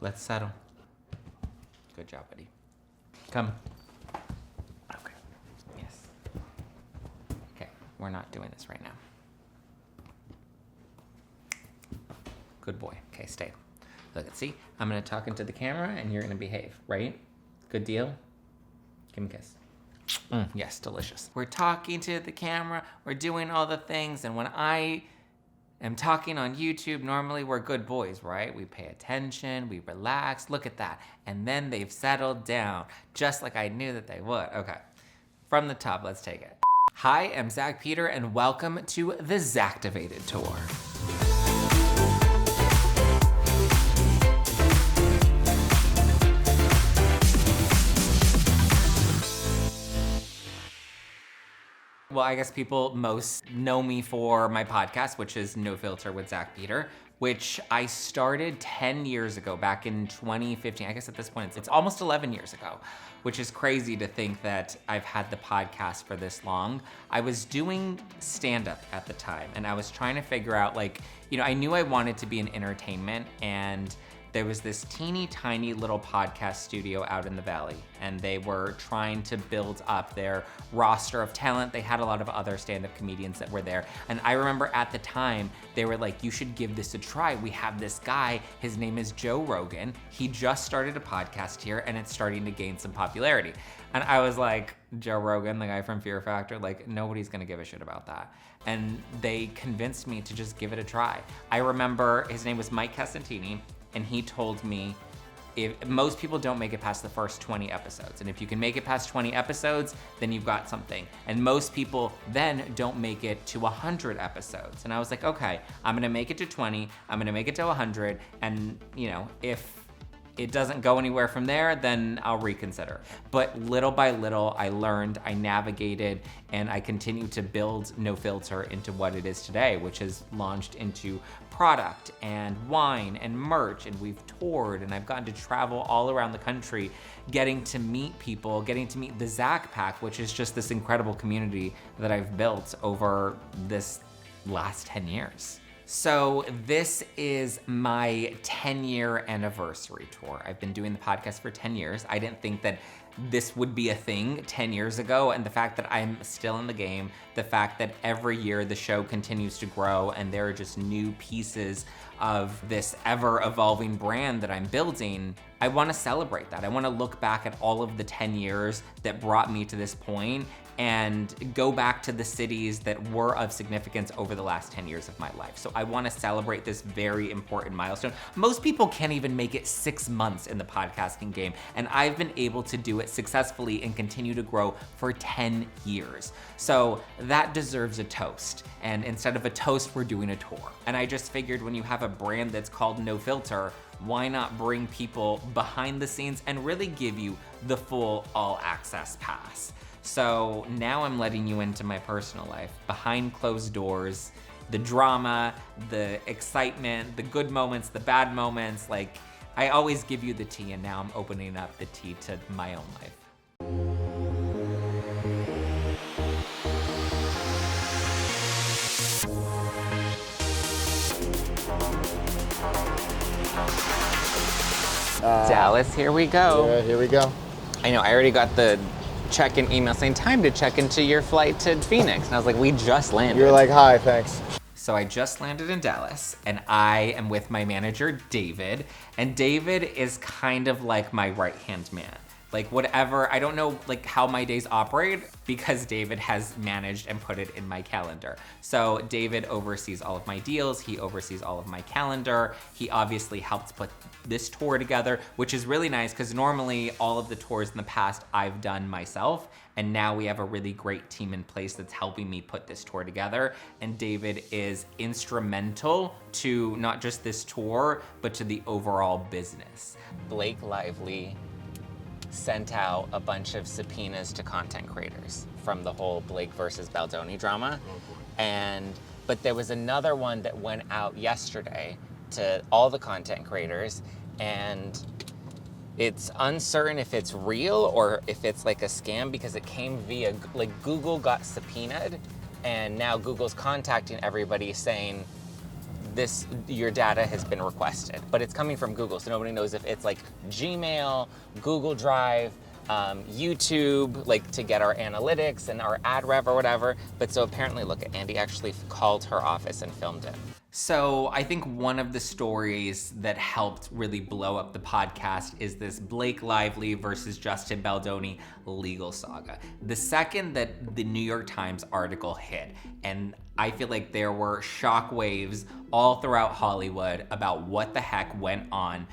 let's settle. Good job, buddy. Come. Okay. Yes. Okay, we're not doing this right now. Good boy. Okay, stay. Look, see, I'm gonna talk into the camera and you're gonna behave, right? Good deal? Give him a kiss. Yes, delicious. We're talking to the camera, we're doing all the things, and when I am talking on YouTube, normally we're good boys, right? We pay attention, we relax, look at that. And then they've settled down, just like I knew that they would. Okay, from the top, let's take it. Hi, I'm Zack Peter, and welcome to the Zacktivated Tour. Well, I guess people most know me for my podcast, which is No Filter with Zack Peter, which I started 10 years ago, back in 2015. I guess at this point, it's almost 11 years ago, which is crazy to think that I've had the podcast for this long. I was doing stand-up at the time, and I was trying to figure out, I knew I wanted to be in entertainment, and there was this teeny tiny little podcast studio out in the Valley, and they were trying to build up their roster of talent. They had a lot of other stand-up comedians that were there. And I remember at the time, they were like, you should give this a try. We have this guy, his name is Joe Rogan. He just started a podcast here and it's starting to gain some popularity. And I was like, Joe Rogan, the guy from Fear Factor, nobody's gonna give a shit about that. And they convinced me to just give it a try. I remember his name was Mike Casentini, and he told me, if most people don't make it past the first 20 episodes. And if you can make it past 20 episodes, then you've got something. And most people then don't make it to 100 episodes. And I was like, okay, I'm gonna make it to 20, I'm gonna make it to 100, and if it doesn't go anywhere from there, then I'll reconsider. But little by little, I learned, I navigated, and I continue to build No Filter into what it is today, which has launched into product and wine and merch, and we've toured, and I've gotten to travel all around the country, getting to meet people, getting to meet the Zack Pack, which is just this incredible community that I've built over this last 10 years. So this is my 10-year anniversary tour. I've been doing the podcast for 10 years. I didn't think that this would be a thing 10 years ago, and the fact that I'm still in the game, the fact that every year the show continues to grow and there are just new pieces of this ever-evolving brand that I'm building, I wanna celebrate that. I wanna look back at all of the 10 years that brought me to this point and go back to the cities that were of significance over the last 10 years of my life. So I wanna celebrate this very important milestone. Most people can't even make it 6 months in the podcasting game, and I've been able to do it successfully and continue to grow for 10 years. So that deserves a toast. And instead of a toast, we're doing a tour. And I just figured when you have a brand that's called No Filter, why not bring people behind the scenes and really give you the full all access pass? So now I'm letting you into my personal life, behind closed doors, the drama, the excitement, the good moments, the bad moments. I always give you the tea, and now I'm opening up the tea to my own life. Dallas, here we go. Yeah, here we go. I know, I already got the check-in email saying time to check into your flight to Phoenix. And I was like, we just landed. You're like, hi, thanks. So I just landed in Dallas, and I am with my manager, David. And David is kind of like my right-hand man. Whatever, I don't know how my days operate because David has managed and put it in my calendar. So David oversees all of my deals, he oversees all of my calendar. He obviously helped put this tour together, which is really nice because normally all of the tours in the past I've done myself, and now we have a really great team in place that's helping me put this tour together. And David is instrumental to not just this tour, but to the overall business. Blake Lively sent out a bunch of subpoenas to content creators from the whole Blake versus Baldoni drama. But there was another one that went out yesterday to all the content creators, and it's uncertain if it's real or if it's a scam because it came via, Google got subpoenaed, and now Google's contacting everybody saying your data has been requested. But it's coming from Google, so nobody knows if it's like Gmail, Google Drive, YouTube, like to get our analytics and our ad rev or whatever. But so apparently, look, Andy actually called her office and filmed it. So I think one of the stories that helped really blow up the podcast is this Blake Lively versus Justin Baldoni legal saga. The second that the New York Times article hit, and I feel like there were shockwaves all throughout Hollywood about what the heck went on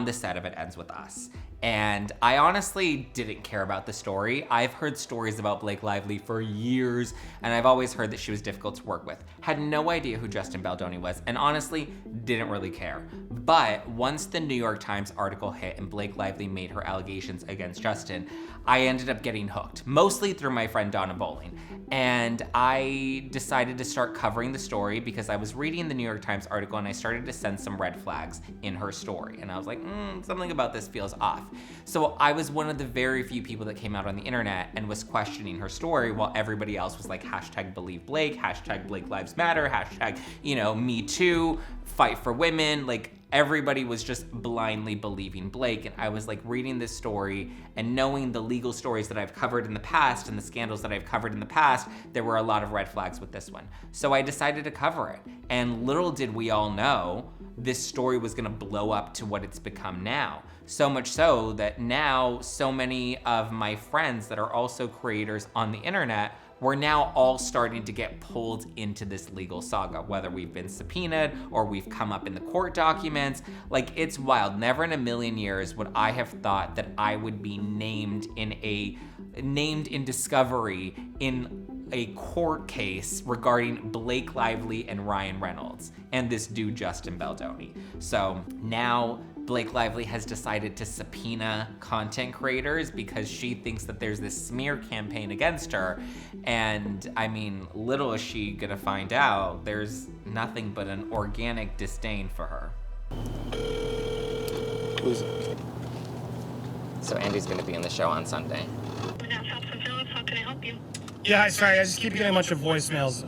the set of It Ends With Us. And I honestly didn't care about the story. I've heard stories about Blake Lively for years, and I've always heard that she was difficult to work with. Had no idea who Justin Baldoni was, and honestly, didn't really care. But once the New York Times article hit and Blake Lively made her allegations against Justin, I ended up getting hooked, mostly through my friend Donna Bowling. And I decided to start covering the story because I was reading the New York Times article and I started to sense some red flags in her story. And I was like, something about this feels off. So I was one of the very few people that came out on the internet and was questioning her story while everybody else was like, #BelieveBlake, #Blake Lives Matter, #Me Too, fight for women. Like, everybody was just blindly believing Blake. And I was like reading this story and knowing the legal stories that I've covered in the past and the scandals that I've covered in the past, there were a lot of red flags with this one. So I decided to cover it. And little did we all know, this story was gonna blow up to what it's become now. So much so that now so many of my friends that are also creators on the internet, we're now all starting to get pulled into this legal saga, whether we've been subpoenaed or we've come up in the court documents. Like, it's wild. Never in a million years would I have thought that I would be named in discovery in a court case regarding Blake Lively and Ryan Reynolds and this dude Justin Baldoni. So now Blake Lively has decided to subpoena content creators because she thinks that there's this smear campaign against her. And I mean, little is she gonna find out, there's nothing but an organic disdain for her. So Andy's gonna be in the show on Sunday. How can I help you? Yeah, sorry, I just keep getting a bunch of voicemails.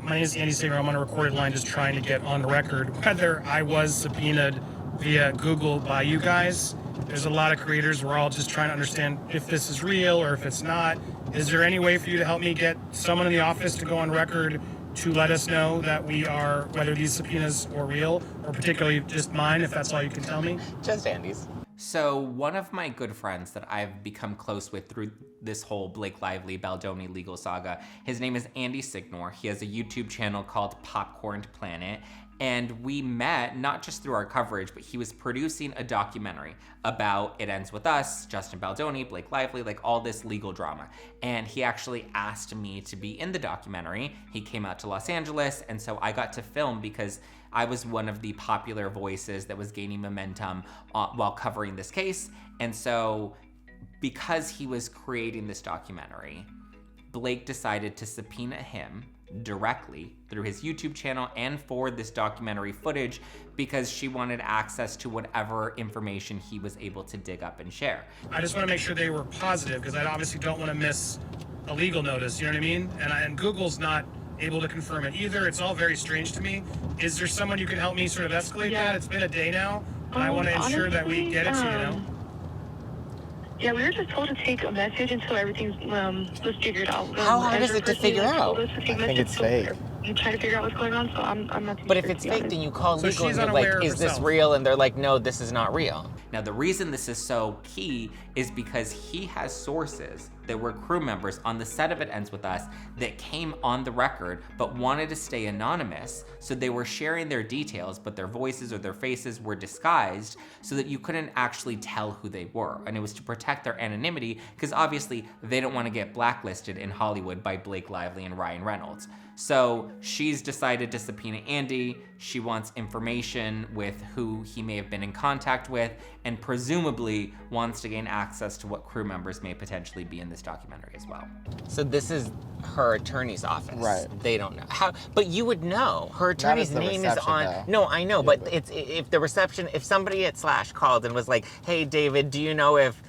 My name is Andy Singer. I'm on a recorded line just trying to get on record whether I was subpoenaed via Google by you guys. There's a lot of creators. We're all just trying to understand if this is real or if it's not. Is there any way for you to help me get someone in the office to go on record to let us know that we are, whether these subpoenas are real, or particularly just mine, if that's all you can tell me? Just Andy's. So one of my good friends that I've become close with through this whole Blake Lively Baldoni legal saga, his name is Andy Signor. He has a YouTube channel called Popcorn Planet. And we met not just through our coverage, but he was producing a documentary about It Ends With Us, Justin Baldoni, Blake Lively, like all this legal drama. And he actually asked me to be in the documentary. He came out to Los Angeles, and so I got to film because I was one of the popular voices that was gaining momentum while covering this case. And so because he was creating this documentary, Blake decided to subpoena him directly through his YouTube channel and for this documentary footage because she wanted access to whatever information he was able to dig up and share. I just want to make sure they were positive because I obviously don't want to miss a legal notice, you know what I mean? And Google's not able to confirm it either. It's all very strange to me. Is there someone you can help me sort of escalate that? It's been a day now, and I want to ensure that we get it to you know? Yeah, we were just told to take a message until everything was figured out. How hard is it to figure out? I think it's fake. You try to figure out what's going on, so I'm not too But sure, if it's to be fake, honest. then you call So legal and she's you're unaware like, of is this herself. real? And they're like, no, this is not real. Now, the reason this is so key is because he has sources that were crew members on the set of It Ends With Us that came on the record but wanted to stay anonymous. So they were sharing their details, but their voices or their faces were disguised so that you couldn't actually tell who they were. And it was to protect their anonymity because obviously they don't want to get blacklisted in Hollywood by Blake Lively and Ryan Reynolds. So she's decided to subpoena Andy. She wants information with who he may have been in contact with and presumably wants to gain access to what crew members may potentially be in this documentary as well. So this is her attorney's office. Right. They don't know. How, but you would know. Her attorney's the name is reception, on. though. No, I know, Yeah, but but- it's if the reception, if somebody at Slash called and was like, hey, David, do you know if,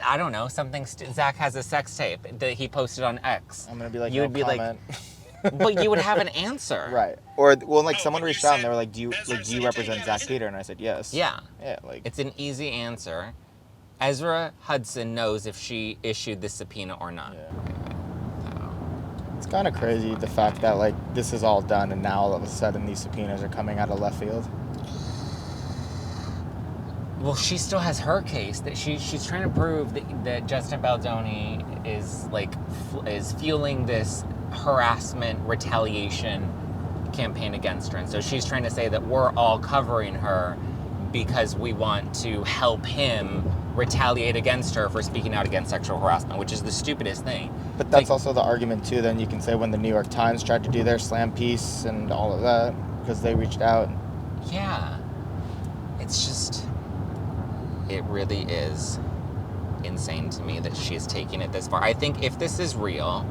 I don't know, something, Zach has a sex tape that he posted on X. I'm gonna be like, You no would be comment. like, But you would have an answer. Right. Or, well, like, someone reached out and they were like, do you represent Zack Peter? And I said, yes. Yeah. Yeah, like... It's an easy answer. Ezra Hudson knows if she issued the subpoena or not. Yeah. It's kind of crazy, the fact that, like, this is all done and now all of a sudden these subpoenas are coming out of left field. Well, she still has her case that she's trying to prove that Justin Baldoni is fueling this harassment retaliation campaign against her. And so she's trying to say that we're all covering her because we want to help him retaliate against her for speaking out against sexual harassment, which is the stupidest thing. But that's also the argument too. Then you can say when the New York Times tried to do their slam piece and all of that because they reached out. Yeah. It's just... It really is insane to me that she's taking it this far. I think if this is real,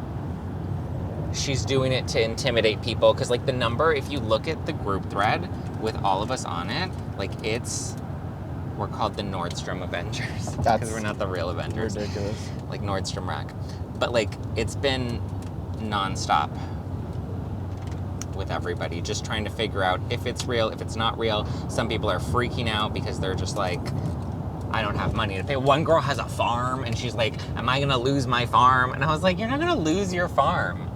she's doing it to intimidate people. Because, like, the number, if you look at the group thread with all of us on it, like, we're called the Nordstrom Avengers. Because we're not the real Avengers. Ridiculous. Like Nordstrom Rack. But, like, it's been nonstop with everybody, just trying to figure out if it's real, if it's not real. Some people are freaking out because they're just like, I don't have money to pay. One girl has a farm, and she's like, am I gonna lose my farm? And I was like, you're not gonna lose your farm.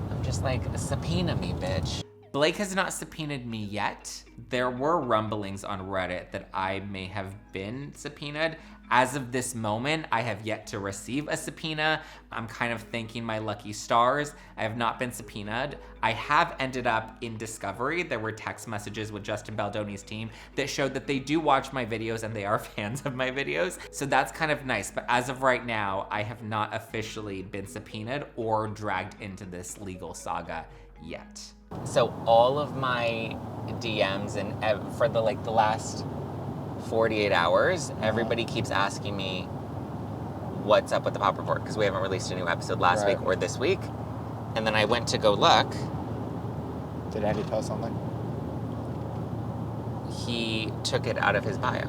I'm just like, subpoena me, bitch. Blake has not subpoenaed me yet. There were rumblings on Reddit that I may have been subpoenaed. As of this moment, I have yet to receive a subpoena. I'm kind of thanking my lucky stars. I have not been subpoenaed. I have ended up in Discovery. There were text messages with Justin Baldoni's team that showed that they do watch my videos and they are fans of my videos. So that's kind of nice. But as of right now, I have not officially been subpoenaed or dragged into this legal saga yet. So all of my DMs and for the last 48 hours, everybody keeps asking me what's up with the Pop Report because we haven't released a new episode last week or this week. And then I went to go look. Did Andy tell something? He took it out of his bio.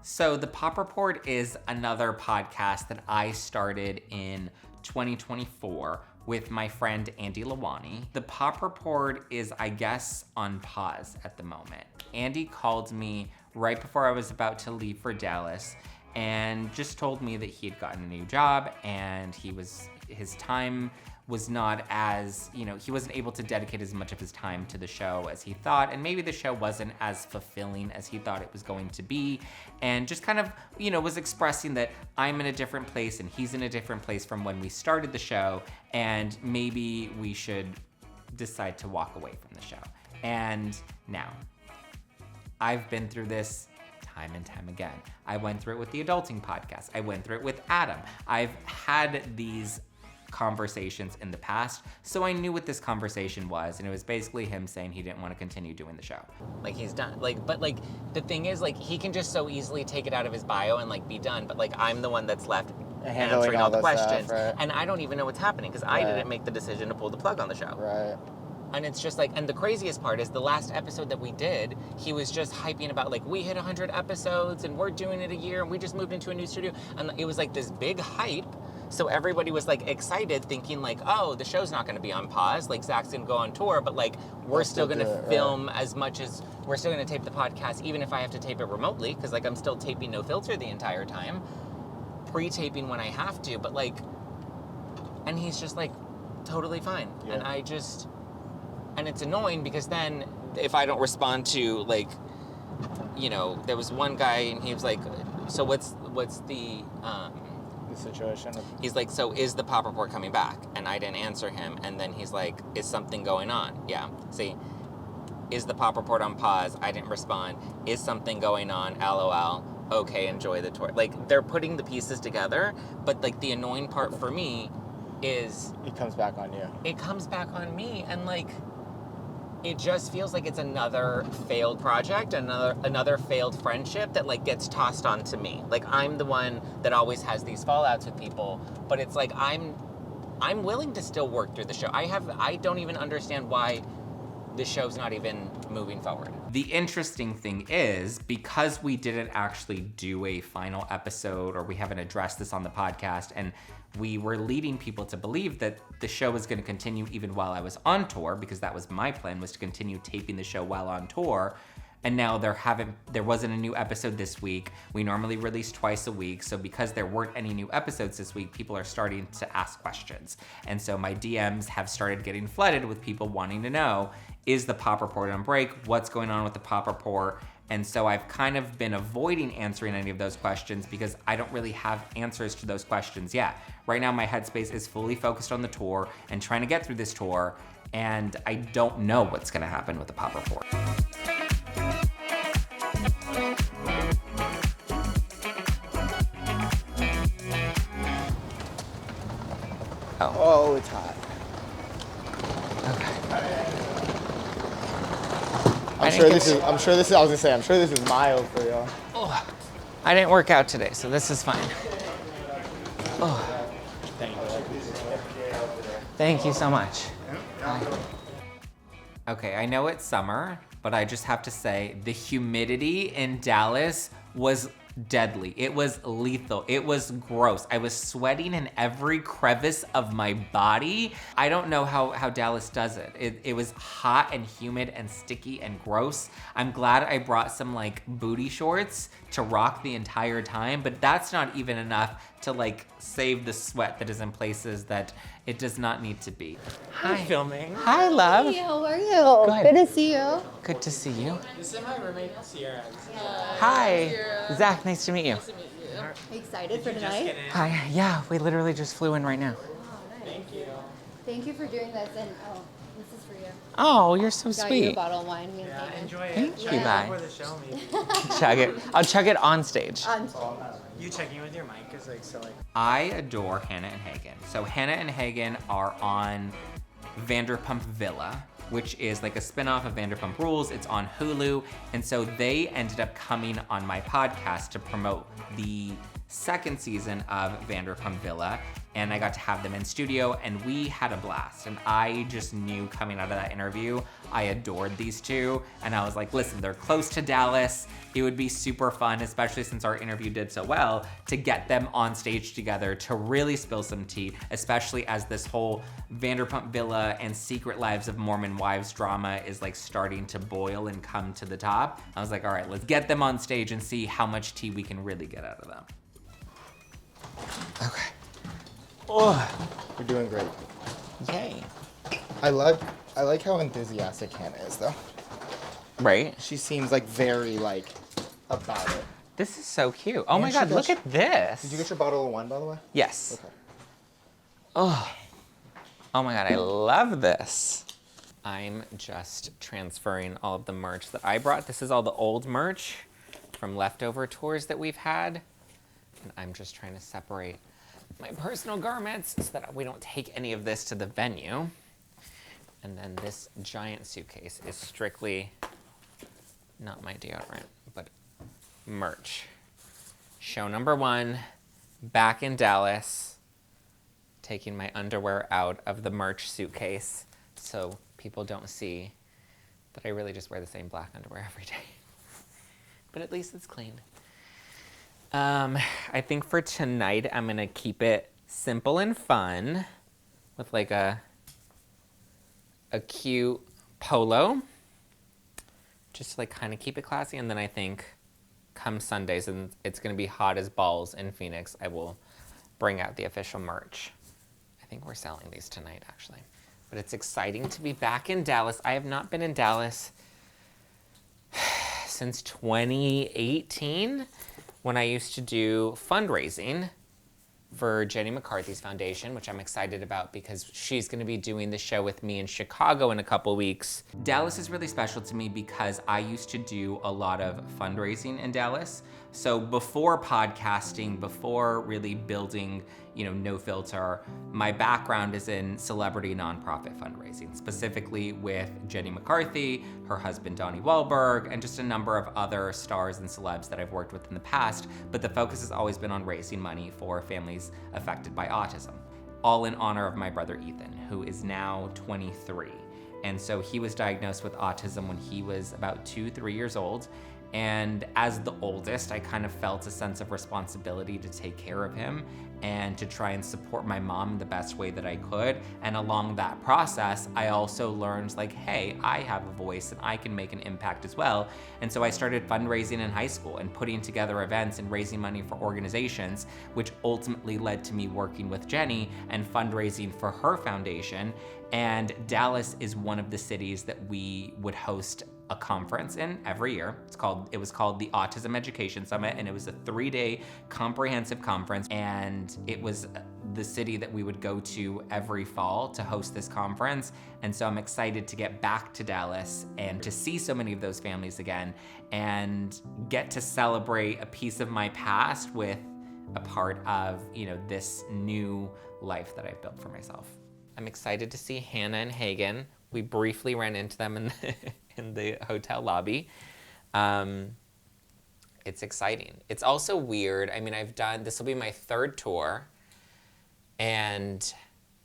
So the Pop Report is another podcast that I started in 2024 with my friend Andy Lawani. The Pop Report is, I guess, on pause at the moment. Andy called me right before I was about to leave for Dallas and just told me that he had gotten a new job and his time was not as, he wasn't able to dedicate as much of his time to the show as he thought, and maybe the show wasn't as fulfilling as he thought it was going to be, and just kind of, was expressing that I'm in a different place and he's in a different place from when we started the show, and maybe we should decide to walk away from the show. And now, I've been through this time and time again. I went through it with the Adulting Podcast. I went through it with Adam. I've had these conversations in the past, so I knew what this conversation was, and it was basically him saying he didn't want to continue doing the show. Like, he's done. But the thing is, he can just so easily take it out of his bio and, be done, but, I'm the one that's left answering all the questions, stuff, right? And I don't even know what's happening, because I didn't make the decision to pull the plug on the show. Right. And it's just and the craziest part is the last episode that we did, he was just hyping about, we hit 100 episodes, and we're doing it a year, and we just moved into a new studio, and it was, this big hype. So everybody was excited, thinking oh, the show's not going to be on pause. Zack's going to go on tour, but we're still going to film as much as we're still going to tape the podcast, even if I have to tape it remotely, because I'm still taping No Filter the entire time, pre-taping when I have to. But and he's just totally fine, yeah. And it's annoying because then if I don't respond to there was one guy and he was so what's the situation. He's so is the Pop Report coming back? And I didn't answer him. And then he's is something going on? Yeah. See, is the Pop Report on pause? I didn't respond. Is something going on? LOL. Okay, enjoy the tour. They're putting the pieces together, but the annoying part for me is it comes back on you. It comes back on me, and it just feels like it's another failed project, another failed friendship that gets tossed onto me. I'm the one that always has these fallouts with people, but it's I'm willing to still work through the show. I don't even understand why the show's not even moving forward. The interesting thing is, because we didn't actually do a final episode, or we haven't addressed this on the podcast, and we were leading people to believe that the show was gonna continue even while I was on tour, because that was my plan, was to continue taping the show while on tour. And now there wasn't a new episode this week. We normally release twice a week. So because there weren't any new episodes this week, people are starting to ask questions. And so my DMs have started getting flooded with people wanting to know, is the Pop Report on break? What's going on with the Pop Report? And so I've kind of been avoiding answering any of those questions because I don't really have answers to those questions yet. Right now, my headspace is fully focused on the tour and trying to get through this tour. And I don't know what's gonna happen with the Pop Report. Oh, it's hot. I'm sure this is mild for y'all. Oh, I didn't work out today, so this is fine. Oh. Thank you so much. Okay, I know it's summer, but I just have to say the humidity in Dallas was deadly. It was lethal. It was gross. I was sweating in every crevice of my body. I don't know how Dallas does it. It was hot and humid and sticky and gross. I'm glad I brought some like booty shorts to rock the entire time, but that's not even enough to like save the sweat that is in places that it does not need to be. Hi. Filming. Hi, love. Hey, how are you? ahead. Good to see you. Good to see you. This is my roommate, Sierra. Hi. Zach, nice to meet you. Are you excited for tonight? Hi. Yeah, we literally just flew in right now. Thank you. Thank you for doing this, and this is for you. Oh, you're so Got you a sweet. bottle of wine. Me and Yeah, Hayden. enjoy it. Thank you, Chug it bye. before the show, maybe. Chug it. I'll chug it on stage. You checking with your mic is like so like. I adore Hannah and Hagen. So Hannah and Hagen are on Vanderpump Villa, which is like a spinoff of Vanderpump Rules. It's on Hulu. And so they ended up coming on my podcast to promote the second season of Vanderpump Villa. And I got to have them in studio and we had a blast. And I just knew coming out of that interview, I adored these two. And I was like, listen, they're close to Dallas. It would be super fun, especially since our interview did so well, to get them on stage together to really spill some tea, especially as this whole Vanderpump Villa and Secret Lives of Mormon Wives drama is like starting to boil and come to the top. I was like, all right, let's get them on stage and see how much tea we can really get out of them. Okay. Oh, you're doing great. Yay. I like how enthusiastic Hannah is, though. Right? She seems like very like about it. This is so cute. Oh And my she God, does- look at this. Did you get your bottle of wine, by the way? Yes. Okay. Oh. Oh my God, I love this. I'm just transferring all of the merch that I brought. This is all the old merch from leftover tours that we've had. And I'm just trying to separate my personal garments so that we don't take any of this to the venue. And then this giant suitcase is strictly not my deodorant, but merch. Show number 1, back in Dallas, taking my underwear out of the merch suitcase so people don't see that I really just wear the same black underwear every day. But at least it's clean. I think for tonight, I'm gonna keep it simple and fun with like a cute polo, just to like kind of keep it classy. And then I think come Sundays, and it's gonna be hot as balls in Phoenix, I will bring out the official merch. I think we're selling these tonight, actually. But it's exciting to be back in Dallas. I have not been in Dallas since 2018, when I used to do fundraising for Jenny McCarthy's foundation, which I'm excited about because she's gonna be doing the show with me in Chicago in a couple weeks. Dallas is really special to me because I used to do a lot of fundraising in Dallas. So before podcasting, before really building, No Filter, my background is in celebrity nonprofit fundraising, specifically with Jenny McCarthy, her husband Donnie Wahlberg, and just a number of other stars and celebs that I've worked with in the past. But the focus has always been on raising money for families affected by autism, all in honor of my brother Ethan, who is now 23. And so he was diagnosed with autism when he was about 2-3 years old. And as the oldest, I kind of felt a sense of responsibility to take care of him and to try and support my mom the best way that I could. And along that process, I also learned like, hey, I have a voice and I can make an impact as well. And so I started fundraising in high school and putting together events and raising money for organizations, which ultimately led to me working with Jenny and fundraising for her foundation. And Dallas is one of the cities that we would host a conference in every year. It was called the Autism Education Summit, and it was a 3-day comprehensive conference. And it was the city that we would go to every fall to host this conference. And so I'm excited to get back to Dallas and to see so many of those families again and get to celebrate a piece of my past with a part of, this new life that I've built for myself. I'm excited to see Hannah and Hagen. We briefly ran into them in the hotel lobby. It's exciting. It's also weird. I mean, this will be my 3rd tour, and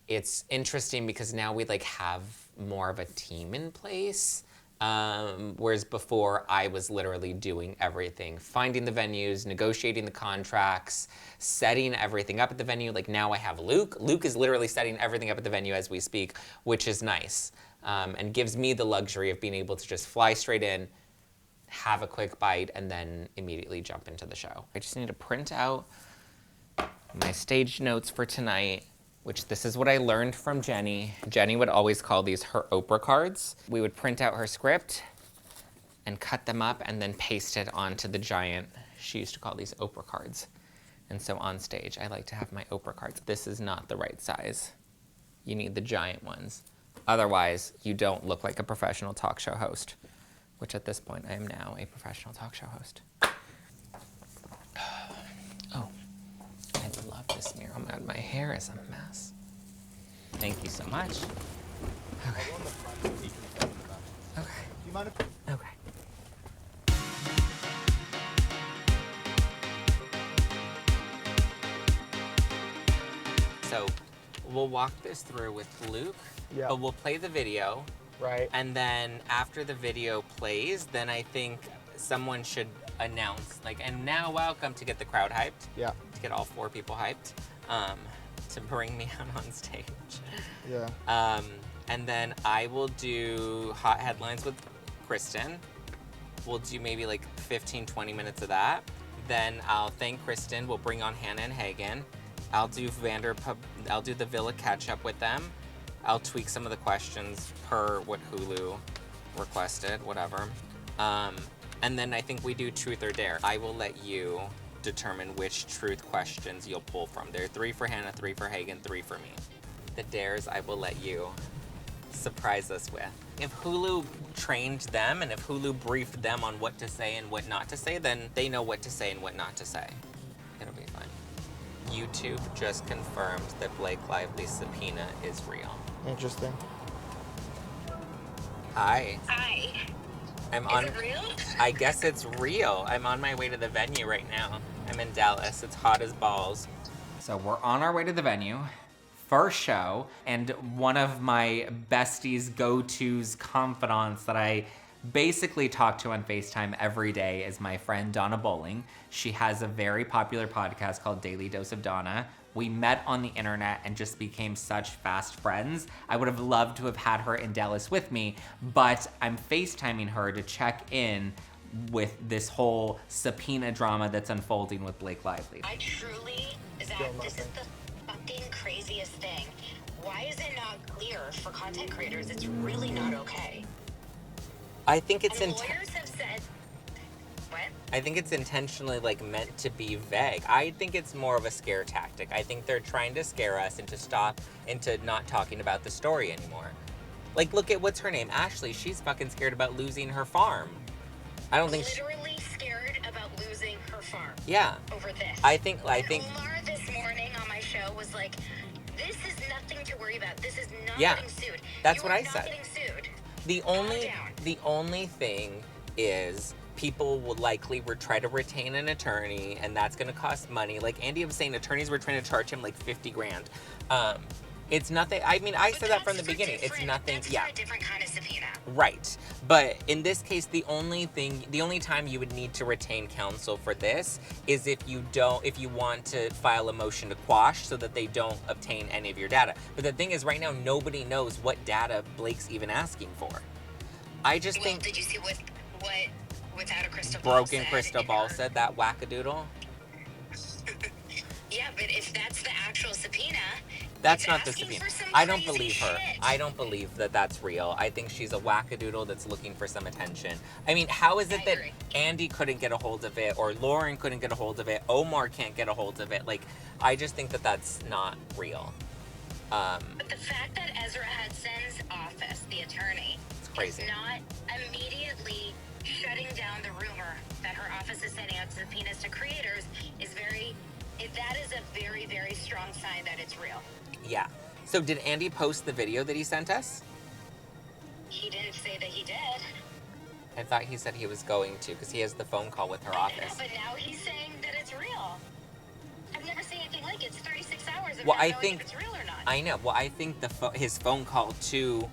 it's interesting because now we have more of a team in place. Whereas before I was literally doing everything, finding the venues, negotiating the contracts, setting everything up at the venue. Now I have Luke. Luke is literally setting everything up at the venue as we speak, which is nice. And gives me the luxury of being able to just fly straight in, have a quick bite, and then immediately jump into the show. I just need to print out my stage notes for tonight, which this is what I learned from Jenny. Jenny would always call these her Oprah cards. We would print out her script and cut them up and then paste it onto the giant, she used to call these Oprah cards. And so on stage, I like to have my Oprah cards. This is not the right size. You need the giant ones. Otherwise, you don't look like a professional talk show host, which at this point, I am now a professional talk show host. Oh, I love this mirror. Oh my God, my hair is a mess. Thank you so much. Okay. Okay. Okay. So, we'll walk this through with Luke, but we'll play the video. Right. And then after the video plays, then I think someone should announce, and now welcome to get the crowd hyped. Yeah. To get all 4 people hyped, to bring me out on stage. Yeah. And then I will do hot headlines with Kristen. We'll do maybe 15, 20 minutes of that. Then I'll thank Kristen. We'll bring on Hannah and Hagen. I'll do the Villa catch-up with them. I'll tweak some of the questions per what Hulu requested, whatever. And then I think we do Truth or Dare. I will let you determine which truth questions you'll pull from. There are 3 for Hannah, 3 for Hagen, 3 for me. The dares I will let you surprise us with. If Hulu trained them and if Hulu briefed them on what to say and what not to say, then they know what to say and what not to say. It'll be fun. YouTube just confirmed that Blake Lively's subpoena is real. Interesting. Hi. Hi. Is it real? I guess it's real. I'm on my way to the venue right now. I'm in Dallas. It's hot as balls. So we're on our way to the venue. First show, and one of my besties, go-tos, confidants that I basically talk to on FaceTime every day is my friend Donna Bowling. She has a very popular podcast called Daily Dose of Donna. We met on the internet and just became such fast friends. I would have loved to have had her in Dallas with me, but I'm FaceTiming her to check in with this whole subpoena drama that's unfolding with Blake Lively. I truly, Zach, this is the fucking craziest thing. Why is it not clear for content creators? It's really not okay. I think it's And lawyers have said, what? I think it's intentionally meant to be vague. I think it's more of a scare tactic. I think they're trying to scare us into not talking about the story anymore. Look at what's her name, Ashley. She's fucking scared about losing her farm. I don't think Literally scared about losing her farm. Yeah. Over this. I think Omar this morning on my show was like, this is nothing to worry about. This is not getting sued. That's You what are I not said. Getting sued. The only thing is people will likely try to retain an attorney, and that's going to cost money. Like Andy was saying, attorneys were trying to charge him $50,000. It's nothing. I mean, I But said that from that's the for beginning. It's different- nothing. That's Yeah. for a different kind of subpoena. Right. But in this case, the only time you would need to retain counsel for this is if you want to file a motion to quash so that they don't obtain any of your data. But the thing is, right now, nobody knows what data Blake's even asking for. I just Well, think did you see what Without a Crystal Ball Broken said Crystal in Ball her- said that wackadoodle? Yeah, but if that's the actual subpoena, That's it's not the asking subpoena. for some I don't crazy believe her. shit. I don't believe that that's real. I think she's a wackadoodle that's looking for some attention. I mean, how is it I that agree. Andy couldn't get a hold of it, or Lauren couldn't get a hold of it, Omar can't get a hold of it? Like, I just think that that's not real. But the fact that Ezra Hudson's office, the attorney, It's crazy. is not immediately shutting down the rumor that her office is sending out subpoenas to creators that is a very, very strong sign that it's real. Yeah. So did Andy post the video that he sent us? He didn't say that he did. I thought he said he was going to, because he has the phone call with her I know, office. but now he's saying that it's real. I've never seen anything like it. It's 36 hours of Well, not I knowing think- if it's real or not. I know. Well, I think his phone call to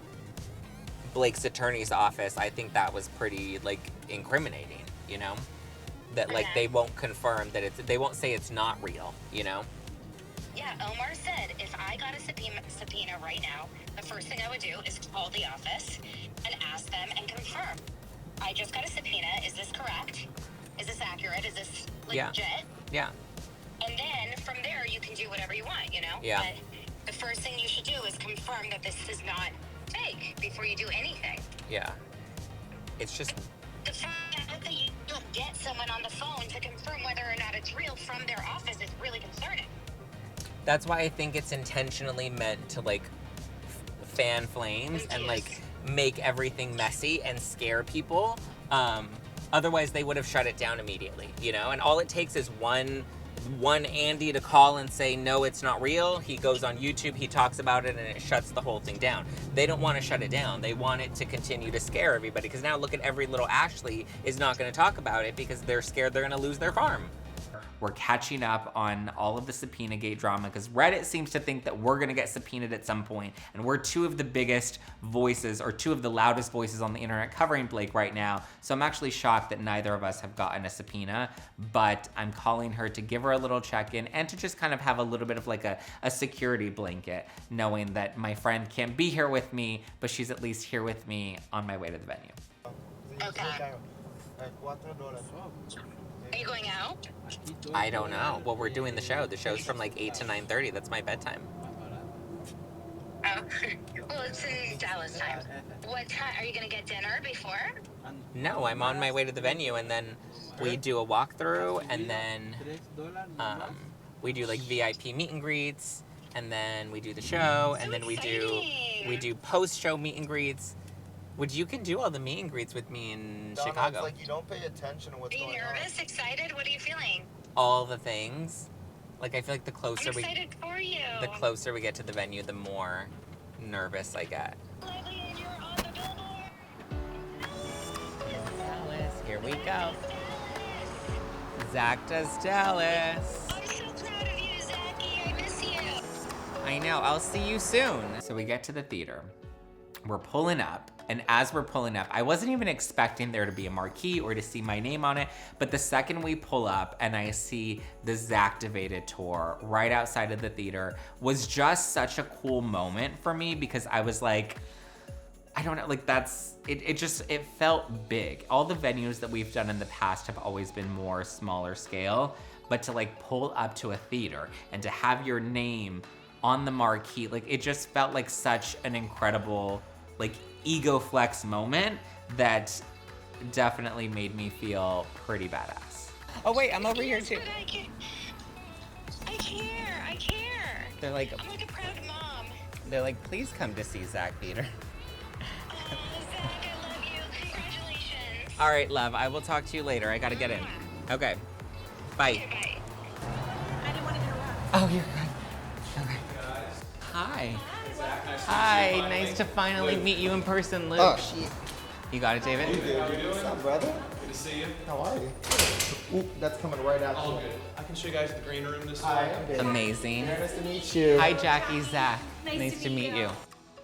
Blake's attorney's office, I think that was pretty, like, incriminating, you know? That, like, Okay. they won't confirm that they won't say it's not real, you know? Yeah, Omar said if I got a subpoena right now, the first thing I would do is call the office and ask them and confirm. I just got a subpoena. Is this correct? Is this accurate? Is this Yeah. legit? Yeah. And then from there, you can do whatever you want, you know? Yeah. But the first thing you should do is confirm that this is not fake before you do anything. Yeah. It's just, The fact that you don't get someone on the phone to confirm whether or not it's real from their office is really concerning. that's why I think it's intentionally meant to, like, fan flames and, like, make everything messy and scare people. Otherwise, they would have shut it down immediately, you know? And all it takes is one Andy to call and say, no, it's not real. He goes on YouTube, he talks about it, and it shuts the whole thing down. They don't want to shut it down. They want it to continue to scare everybody, because now look at every little Ashley is not going to talk about it because they're scared they're going to lose their farm. We're catching up on all of the subpoena gate drama because Reddit seems to think that we're gonna get subpoenaed at some point, and we're two of the biggest voices, or two of the loudest voices on the internet covering Blake right now. So I'm actually shocked that neither of us have gotten a subpoena, but I'm calling her to give her a little check-in and to just kind of have a little bit of like a security blanket, knowing that my friend can't be here with me, but she's at least here with me on my way to the venue. Okay. Are you going out? I don't know. Well, we're doing the show. The show's from like 8 to 9:30. That's my bedtime. Oh, well, it's in Dallas time. What time? Are you going to get dinner before? No, I'm on my way to the venue, and then we do a walkthrough, and then we do like VIP meet and greets, and then we do the show, and then we do post-show meet and greets. Which you can do all the meet and greets with me in Chicago. It's like you don't pay attention to what's Are you going on. nervous? Excited? What are you feeling? All the things. Like I feel like the I'm closer excited for you. we get to the venue, the more nervous I get. Leslie, and you're on the billboard. Dallas, here we go. Zach does Dallas. I'm so proud of you, Zachy. I miss you. I know, I'll see you soon. So we get to the theater. We're pulling up, and as we're pulling up, I wasn't even expecting there to be a marquee or to see my name on it, but the second we pull up and I see the Zacktivated Tour right outside of the theater was just such a cool moment for me, because I was like, I don't know, like it felt big. All the venues that we've done in the past have always been more smaller scale, but to like pull up to a theater and to have your name on the marquee, like it just felt like such an incredible, like ego flex moment that definitely made me feel pretty badass. Oh wait, I'm over here Yes, too. but I care. They're like, I'm like a proud mom. please come to see Zack Peter. Oh, Zach, I love you. Congratulations. All right, love, I will talk to you later. I gotta get in. Okay, bye. Bye. Oh, you're good. Okay. Hi. Hi, nice to finally meet you in person, Luke. Oh, shit. You got it, David? What's up, brother? Good to see you. How are you? Ooh, that's coming right out. All good. I can show you guys the green room this Hi, way. I'm David. Amazing. Nice to meet you. Hi, Jackie, Zach. Nice to meet you.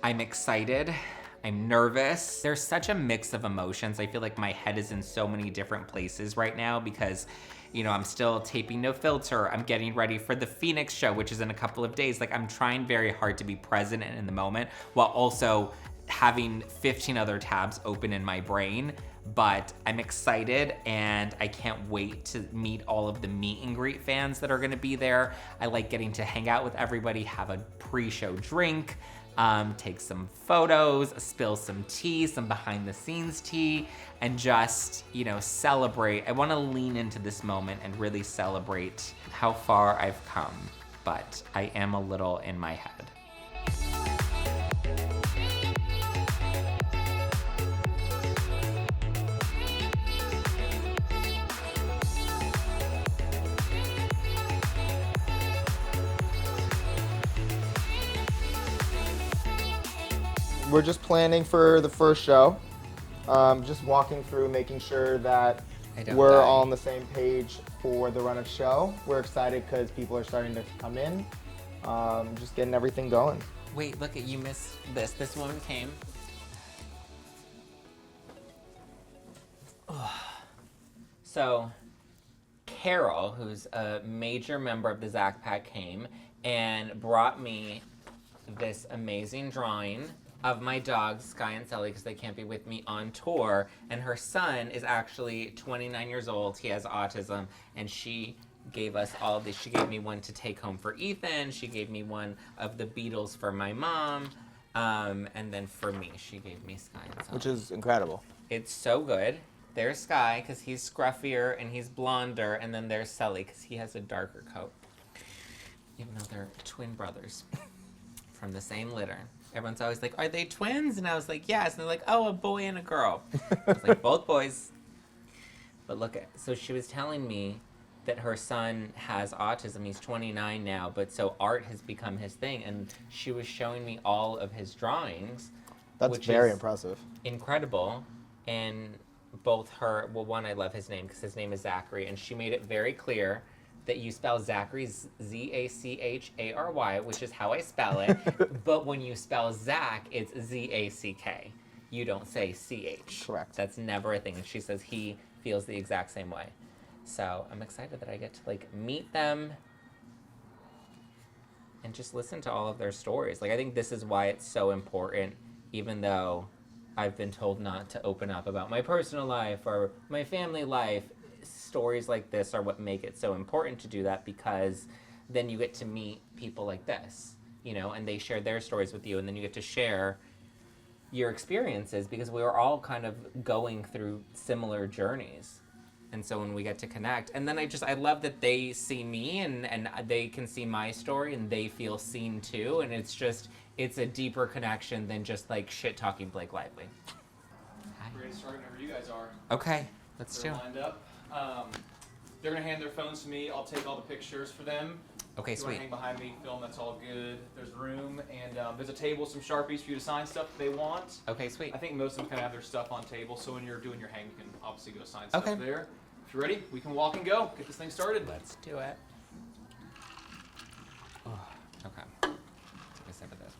I'm excited. I'm nervous. There's such a mix of emotions. I feel like my head is in so many different places right now because, you know, I'm still taping No Filter. I'm getting ready for the Phoenix show, which is in a couple of days. Like, I'm trying very hard to be present and in the moment while also having 15 other tabs open in my brain. But I'm excited and I can't wait to meet all of the meet and greet fans that are gonna be there. I like getting to hang out with everybody, have a pre-show drink, take some photos, spill some tea, some behind the scenes tea, and just, you know, celebrate. I wanna lean into this moment and really celebrate how far I've come, but I am a little in my head. We're just planning for the first show. Just walking through, making sure that we're die. all on the same page for the run of show. We're excited because people are starting to come in. Just getting everything going. Wait, look at you missed this. This woman came. So, Carol, who's a major member of the Zack Pack, came and brought me this amazing drawing of my dogs, Sky and Sally, because they can't be with me on tour. And her son is actually 29 years old. He has autism, and she gave us all these. She gave me one to take home for Ethan. She gave me one of the Beatles for my mom. And then for me, she gave me Sky and Sally. Which is incredible. It's so good. There's Sky, because he's scruffier and he's blonder. And then there's Sully, because he has a darker coat. Even though they're twin brothers from the same litter. Everyone's always like, are they twins? And I was like, yes. And they're like, oh, a boy and a girl. I was like, both boys. But look at, so she was telling me that her son has autism. He's 29 now, but so art has become his thing. And she was showing me all of his drawings. That's which very is impressive. incredible. And both her, well, one, I love his name because his name is Zachary. And she made it very clear that you spell Zachary Z-A-C-H-A-R-Y, which is how I spell it. But when you spell Zach, it's Z-A-C-K. You don't say C-H. Correct. That's never a thing. And she says he feels the exact same way. So I'm excited that I get to like meet them and just listen to all of their stories. Like, I think this is why it's so important, even though I've been told not to open up about my personal life or my family life. Stories like this are what make it so important to do that, because then you get to meet people like this, you know, and they share their stories with you, and then you get to share your experiences because we were all kind of going through similar journeys. And so when we get to connect, and then I love that they see me and they can see my story and they feel seen too. And it's a deeper connection than just like shit talking Blake Lively. We're gonna start whenever you guys are. Okay, let's do They're it. lined up. They're gonna hand their phones to me. I'll take all the pictures for them. Okay, If you wanna sweet. hang behind me, film, that's all good. There's room, and there's a table, some Sharpies for you to sign stuff that they want. Okay, sweet. I think most of them kind of have their stuff on table, so when you're doing your hang, you can obviously go sign stuff Okay. there. If you're ready, we can walk and go. Get this thing started. Let's do it. Oh, okay. Take a sip of this.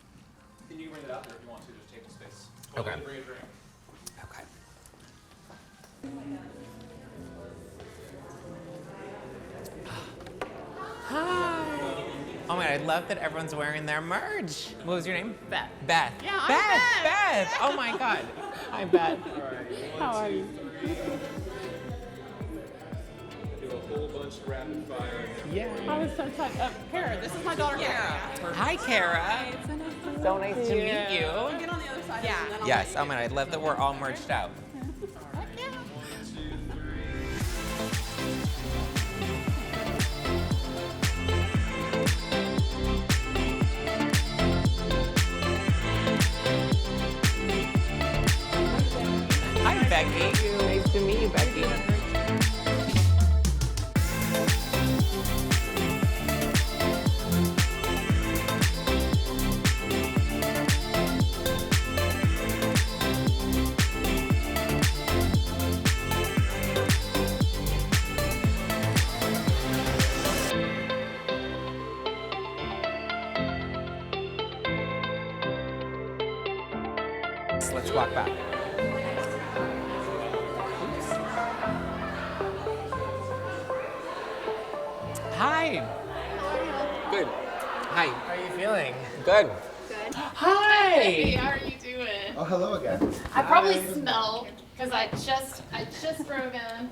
And you can bring it out there if you want to. There's table space. Okay. Bring a drink. Okay. Hi. Oh my God, I love that everyone's wearing their merch. What was your name? Beth. Beth. Yeah, I'm Beth. Beth. Beth. Oh my God. Hi, Beth. How are you? Do a whole bunch of rapid fire. Yeah. I was so touched. Kara, this is my daughter, Kara. Hi, Kara. So nice to meet you. Get on the other side. Yeah. Yes. Oh my God, I love that we're all merged out. Hi, Becky. Nice to meet you, Becky. Let's walk back. Hi. Good. Hi. How are you feeling? Good. Hey, Hi. how are you doing? Oh, hello again. I probably smell because I just drove in.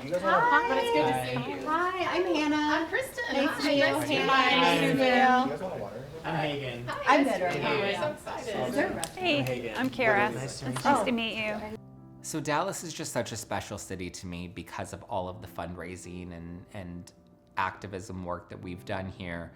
You guys Hi. But it's good to Hi. see you. Hi, I'm Hannah. I'm Kristen. Nice to meet you. Nice to meet you. Nice to meet You you. guys want water? I'm Hagen. I'm good right Oh, now. we're so excited. Is there a restaurant? Hey, Hagen. I'm Kara. Nice to It's meet you. nice to meet you. So Dallas is just such a special city to me because of all of the fundraising and activism work that we've done here.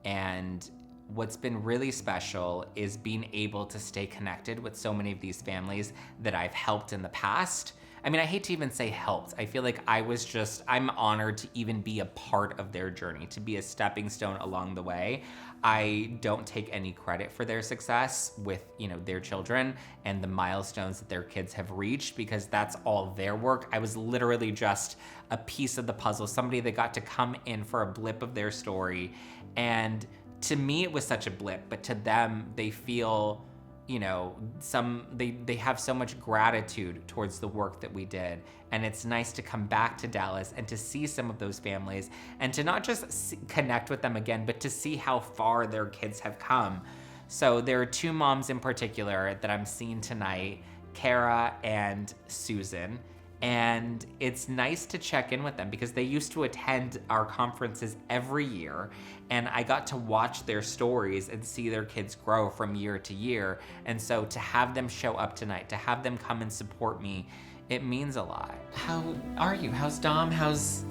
And what's been really special is being able to stay connected with so many of these families that I've helped in the past. I mean, I hate to even say helped. I feel like I'm honored to even be a part of their journey, to be a stepping stone along the way. I don't take any credit for their success with, their children and the milestones that their kids have reached, because that's all their work. I was literally just a piece of the puzzle, somebody that got to come in for a blip of their story. And to me, it was such a blip, but to them, they feel, they have so much gratitude towards the work that we did. And it's nice to come back to Dallas and to see some of those families and to not just connect with them again, but to see how far their kids have come. So there are two moms in particular that I'm seeing tonight, Kara and Susan. And it's nice to check in with them because they used to attend our conferences every year. And I got to watch their stories and see their kids grow from year to year. And so to have them show up tonight, to have them come and support me, it means a lot. How are you? How's Dom? How's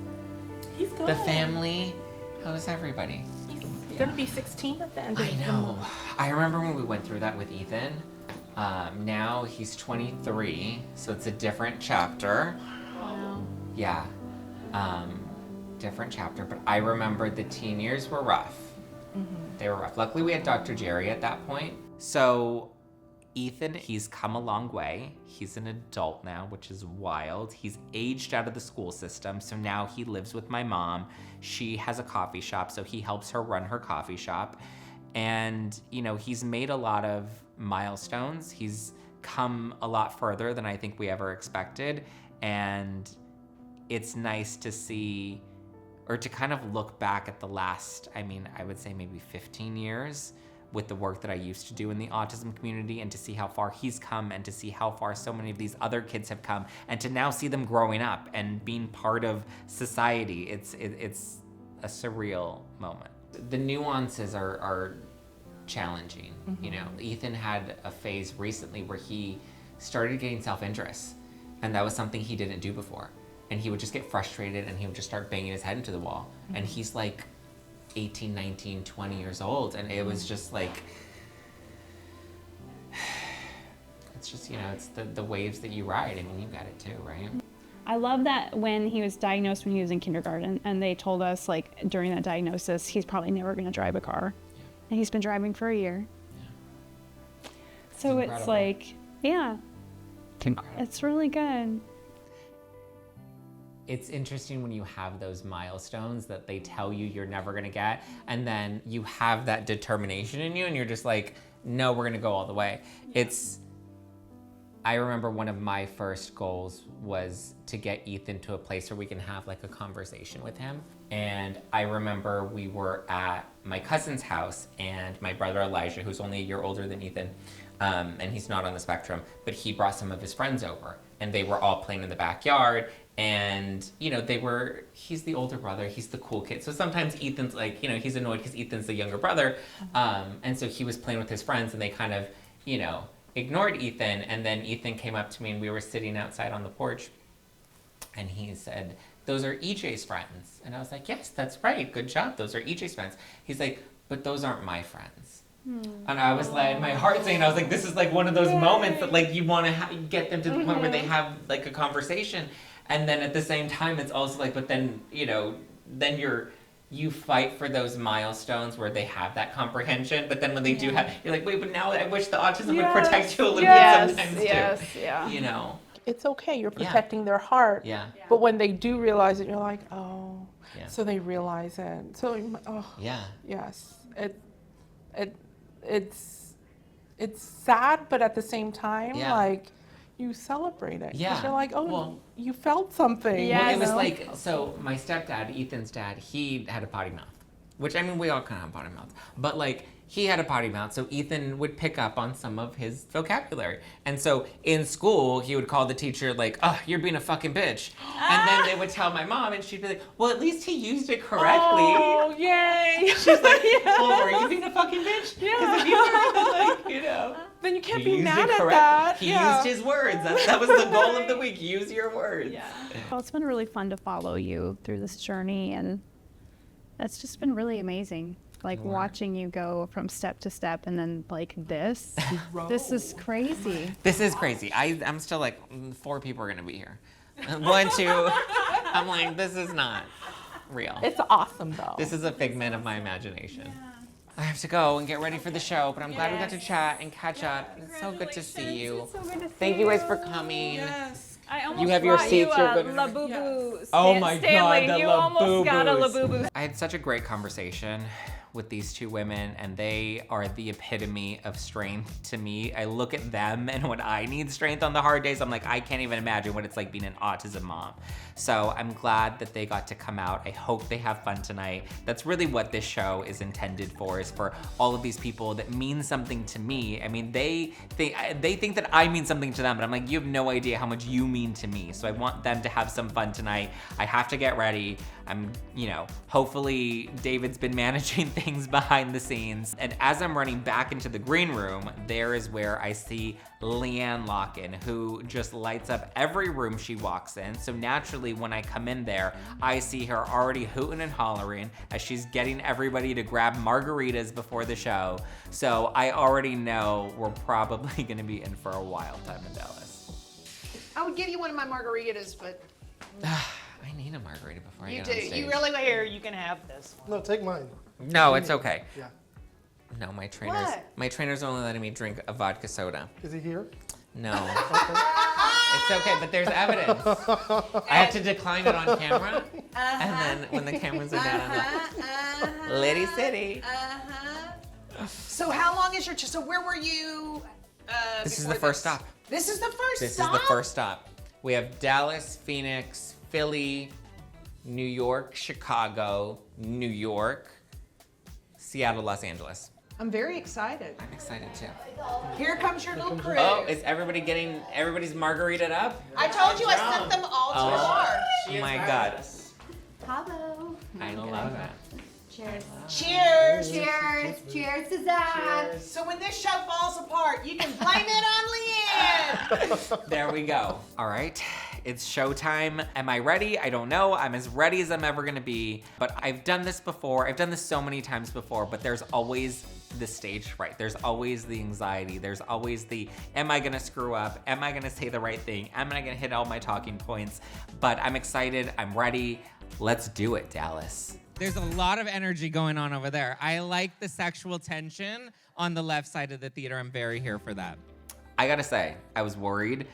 He's good. the family? How's everybody? He's gonna be 16 at the end of I the know. month. I remember when we went through that with Ethan. Now he's 23, so it's a different chapter. Wow. Yeah, different chapter, but I remember the teen years were rough. They were rough. Luckily, we had Dr. Jerry at that point. So Ethan, he's come a long way. He's an adult now, which is wild. He's aged out of the school system, so now he lives with my mom. She has a coffee shop, so he helps her run her coffee shop. And, he's made a lot of milestones. He's come a lot further than I think we ever expected. And it's nice to see, or to kind of look back at the last, I would say maybe 15 years with the work that I used to do in the autism community, and to see how far he's come and to see how far so many of these other kids have come, and to now see them growing up and being part of society. It's a surreal moment. The nuances are challenging. Ethan had a phase recently where he started getting self-interest, and that was something he didn't do before. And he would just get frustrated and he would just start banging his head into the wall. And he's like 18, 19, 20 years old, and it was just like, it's just, it's the waves that you ride. You got it too, right? I love that when he was diagnosed when he was in kindergarten, and they told us during that diagnosis he's probably never going to drive a car. Yeah. And he's been driving for a year. Yeah. So it's incredible. yeah, Incredible. it's really good. It's interesting when you have those milestones that they tell you you're never gonna get, and then you have that determination in you and you're just like, no, we're gonna go all the way. I remember one of my first goals was to get Ethan to a place where we can have a conversation with him. And I remember we were at my cousin's house, and my brother Elijah, who's only a year older than Ethan, and he's not on the spectrum, but he brought some of his friends over, and they were all playing in the backyard. And, he's the older brother, he's the cool kid. So sometimes Ethan's he's annoyed because Ethan's the younger brother. And so he was playing with his friends, and they kind of, ignored Ethan. And then Ethan came up to me, and we were sitting outside on the porch, and he said, "Those are EJ's friends." And I was like, "Yes, that's right. Good job. Those are EJ's friends." He's like, "But those aren't my friends." And I was like, my heart saying, I was like, this is one of those moments that you want to get them to the point where they have a conversation. And then at the same time, it's also but then, then you fight for those milestones where they have that comprehension. But then when they do have, you're like, wait, but now I wish the autism would protect you a little bit sometimes too. Yeah. It's okay, you're protecting their heart. Yeah. But when they do realize it, you're like, oh, Yeah. so they realize it. So, Yeah. yes, it's sad, but at the same time, Yeah. like, you celebrate it. 'Cause Yeah. you're like, oh, Well- you felt something. Yeah, Well, it you was know? like, so my stepdad, Ethan's dad, he had a potty mouth. Which, I mean, we all kind of have potty mouths. But, like, he had a potty mouth, so Ethan would pick up on some of his vocabulary. And so in school, he would call the teacher, like, oh, you're being a fucking bitch. And then they would tell my mom, and she'd be like, well, at least he used it correctly. Oh, yay. She's like, well, were you being a fucking bitch? Because if you were, like, you know. Then you can't He be used mad it at correct. that. He Yeah. used his words. That was the goal of the week. Use your words. Well, it's been really fun to follow you through this journey, and it's just been really amazing. Like watching you go from step to step, and then like this. This is crazy. This is crazy. I'm still like, 4 people are gonna be here. 1, 2. I'm like, this is not real. It's awesome, though. This is a figment of my imagination. I have to go and get ready for the show, but I'm glad we got to chat and catch up. It's so good to see you. So good to see Thank you guys for coming. Yes. I almost You have your brought seats, you you're a good. Labubu. Oh my Stanley, God, the you almost got a Labubus. Labubu. I had such a great conversation with these 2 women, and they are the epitome of strength to me. I look at them, and when I need strength on the hard days, I'm like, I can't even imagine what it's like being an autism mom. So I'm glad that they got to come out. I hope they have fun tonight. That's really what this show is intended for, is for all of these people that mean something to me. I mean, they think that I mean something to them, but I'm like, you have no idea how much you mean to me. So I want them to have some fun tonight. I have to get ready. Hopefully David's been managing things behind the scenes. And as I'm running back into the green room, there is where I see Leanne Locken, who just lights up every room she walks in. So naturally, when I come in there, I see her already hooting and hollering as she's getting everybody to grab margaritas before the show. So I already know we're probably gonna be in for a wild time in Dallas. I would give you one of my margaritas, but I need a margarita before I you get do. on stage. You really here. You can have this one. No, take mine. No, it's okay. Yeah. No, my What? trainers only letting me drink a vodka soda. Is he here? No. It's okay, but there's evidence. I have to decline it on camera, and then when the cameras are down, I'm like, Liddy City. So how long is your? So where were you? This is before the first stop. This is the first This stop. is the first stop. We have Dallas, Phoenix, Philly, New York, Chicago, New York, Seattle, Los Angeles. I'm very excited. I'm excited too. Here comes your little crew. Oh, is everybody getting everybody's margarita up? I told you I sent them all to the bar. Oh my God. Hello. I love that. Cheers. Cheers. Cheers. Cheers to Zach. So when this show falls apart, you can blame it on Leanne. There we go. All right, it's showtime. Am I ready? I don't know. I'm as ready as I'm ever gonna be, but I've done this before. I've done this so many times before, but there's always the stage fright. There's always the anxiety. There's always the, am I gonna screw up? Am I gonna say the right thing? Am I gonna hit all my talking points? But I'm excited, I'm ready. Let's do it, Dallas. There's a lot of energy going on over there. I like the sexual tension on the left side of the theater. I'm very here for that. I gotta say, I was worried,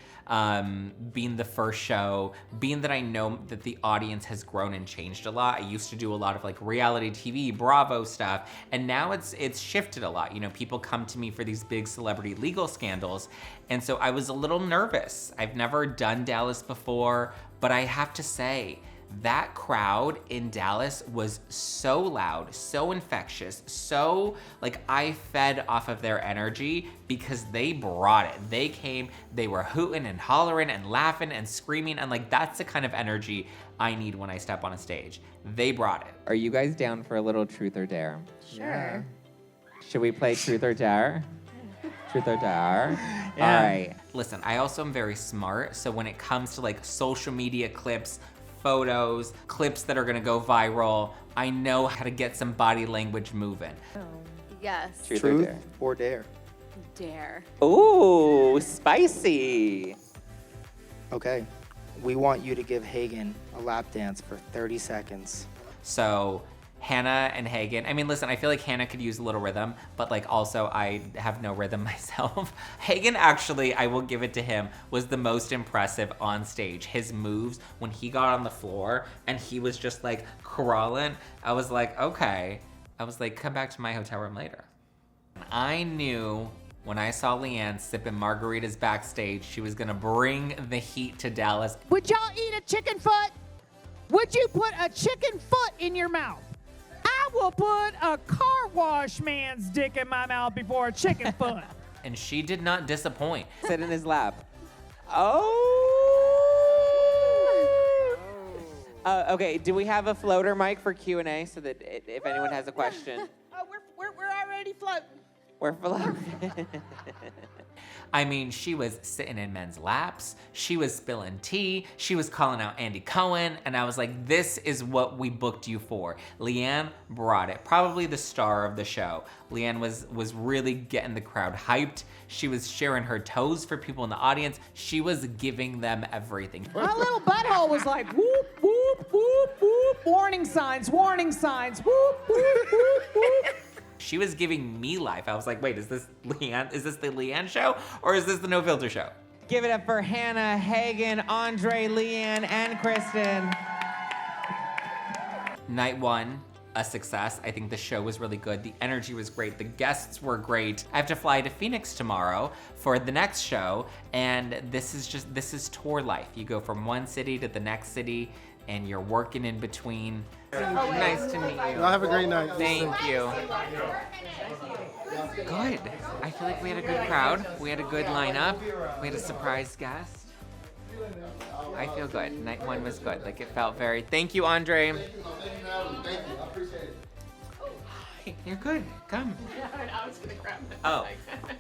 being the first show, being that I know that the audience has grown and changed a lot. I used to do a lot of like reality TV, Bravo stuff, and now it's shifted a lot. You know, people come to me for these big celebrity legal scandals, and so I was a little nervous. I've never done Dallas before, but I have to say, that crowd in Dallas was so loud, so infectious, so like I fed off of their energy because they brought it. They came, they were hooting and hollering and laughing and screaming, and like that's the kind of energy I need when I step on a stage. They brought it. Are you guys down for a little truth or dare? Sure. Should we play truth or dare? Truth or dare? Yeah. All right. Listen, I also am very smart, so when it comes to like social media clips, photos, clips that are gonna go viral, I know how to get some body language moving. Yes. Truth or dare? Dare. Ooh, spicy. Okay. We want you to give Hagen a lap dance for 30 seconds. So Hannah and Hagen, I mean, listen, I feel like Hannah could use a little rhythm, but like also I have no rhythm myself. Hagen actually, I will give it to him, was the most impressive on stage. His moves, when he got on the floor and he was just like crawling, I was like, okay. I was like, come back to my hotel room later. I knew When I saw Leanne sipping margaritas backstage, she was gonna bring the heat to Dallas. Would y'all eat a chicken foot? Would you put a chicken foot in your mouth? I will put a car wash man's dick in my mouth before a chicken foot. And she did not disappoint. Sit in his lap. Oh. Okay, do we have a floater mic for Q&A so that if anyone has a question? Oh, we're already floating. We're floating. I mean, she was sitting in men's laps, she was spilling tea, she was calling out Andy Cohen, and I was like, this is what we booked you for. Leanne brought it, probably the star of the show. Leanne was really getting the crowd hyped. She was sharing her toes for people in the audience. She was giving them everything. My little butthole was like, whoop, whoop, whoop, whoop, warning signs, whoop, whoop, whoop, whoop. She was giving me life. I was like, wait, is this Leanne? Is this the Leanne show? Or is this the No Filter show? Give it up for Hannah, Hagen, Andre, Leanne, and Kristen. Night one, a success. I think the show was really good. The energy was great. The guests were great. I have to fly to Phoenix tomorrow for the next show. And this is tour life. You go from one city to the next city and you're working in between. Nice to meet you. Well, have a great night. Thank you. Good. I feel like we had a good crowd. We had a good lineup. We had a surprise guest. I feel good. Night one was good. Like it felt very. Thank you, Andre. Thank you. I appreciate it. Hi, you're good. Come. I was gonna grab it. Oh.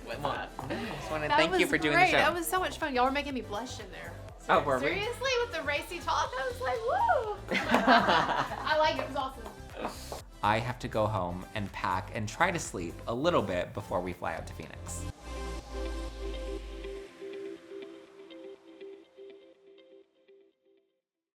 What's Well, that? I just want to That thank you was for doing great. the show. That was so much fun. Y'all were making me blush in there. Oh, were we? Seriously, with the racy talk, I was like, woo! I like it. It was awesome. I have to go home and pack and try to sleep a little bit before we fly out to Phoenix.